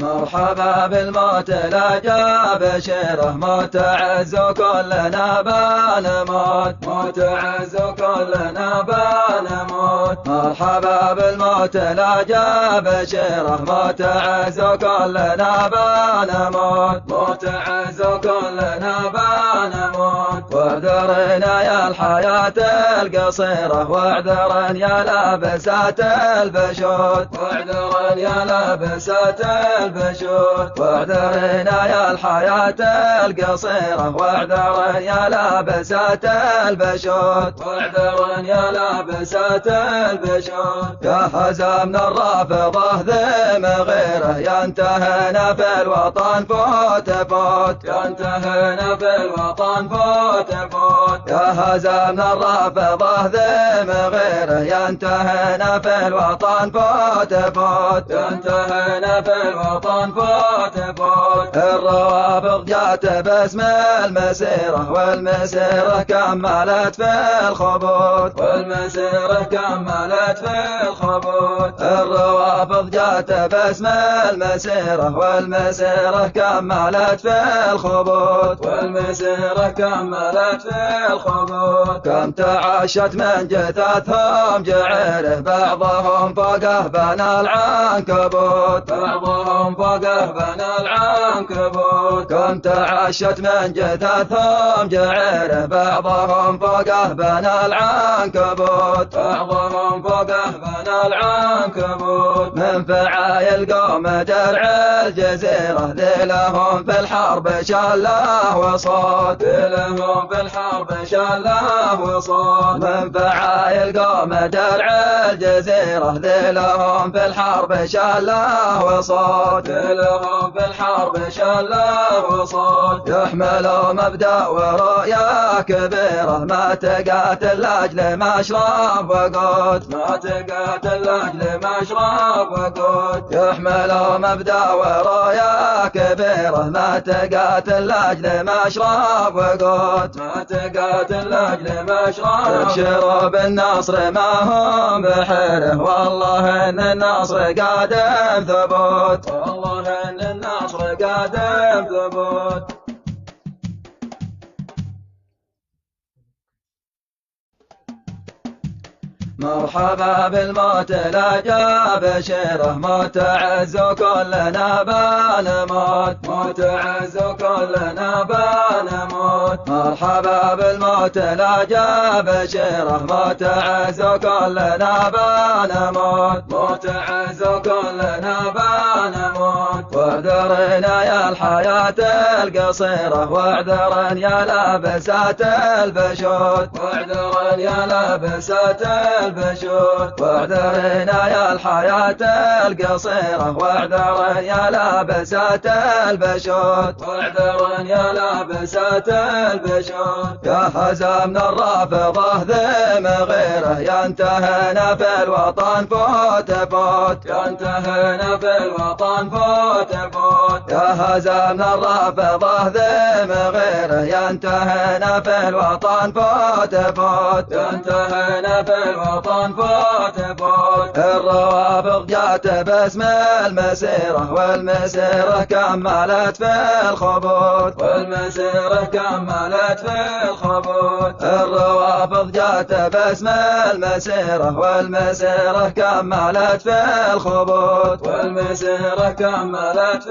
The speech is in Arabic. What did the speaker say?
مرحبا بالموت لا جاء بشيره، موت عز كلنا بنموت، موت عز كلنا بنموت. مرحبا بالموت لا جاء بشيره، موت عز كلنا بنموت، موت عز كلنا بنموت. واعذرنا يا الحياة القصيرة، واعذرا يا لابسات البشوت، واعذرا يا لابسات البشوت. واعذرنا يا الحياة القصيرة، واعذرا يا لابسات البشوت، واعذرا يا لابسات البشوت. يا حزام من الرافضة ذم غيره، ينتهينا في الوطن فوت فوت، ينتهينا في الوطن فوت فوت. يا حزام من الرافضة ذم غيره، ينتهينا في الوطن فوت فوت، ينتهينا في الوطن فوت فوت. الروافض جات باسم المسيرة، والمسيرة كملت في الخبوت، والمسيرة كملت في الخبوت. الروافض جات باسم المسيرة، والمسيرة كملت في الخبوت، والمسيرة كملت في الخبوت. كم تعشت من جثثهم جعيره، بعضهم فوقه بنى العنكبوت، بعضهم فوقه بنى العنكبوت. كم تعشت من جثثهم جعيره، بعضهم فوقه بنى العنكبوت، بعضهم فوقه بنى العنكبوت. من فعايل قوم درع الجزيرة، ذي لهم في الحرب شله وصوت، ذي لهم في الحرب شله وصوت. من فعايل قوم درع الجزيرة، ذي لهم في الحرب شله وصوت، ذي لهم في الحرب شله وصوت. يحملوا مبدأ ورؤيا كبيرة، ما تقاتل لاجل مشرب وقوت، ما تقاتل لاجل مشرب وقوت. يحملوا مبدأ ورؤيا كبيرة، ما تقاتل لاجل مشرب وقوت، ما تقاتل لاجل مشرب. ابشروا بالنصر ما هم بحيره، والله ان النصر قادم ثبوت، والله ان النصر قادم ثبوت. مرحبا بالموت لا جاء بشيره، موت عز كلنا بنموت، موت عز كلنا بنموت. مرحبا بالموت لا جاء بشيره، موت عز كلنا بنموت، موت عز كلنا بنموت. واعذرنا يا الحياة القصيرة، واعذرا يا لابسات البشوت، واعذرا يا لابسات البشوت. واعذرنا يا الحياة القصيرة، واعذرا يا لابسات البشوت، واعذرا يا لابسات البشوت. يا حزام من الرافضة ذم غيره، ينتهينا في الوطن فوت فوت، ينتهينا في الوطن فوت فوت. يا حزام من الرافضة ذم غيره، ينتهينا في الوطن فوت فوت، ينتهينا في الوطن فوت فوت. الروافض جات باسم المسيرة، والمسيرة كملت في الخبوت، والمسيرة كملت في الخبوت. الروافض جات باسم المسيرة، والمسيرة كملت في الخبوت، والمسيرة كملت في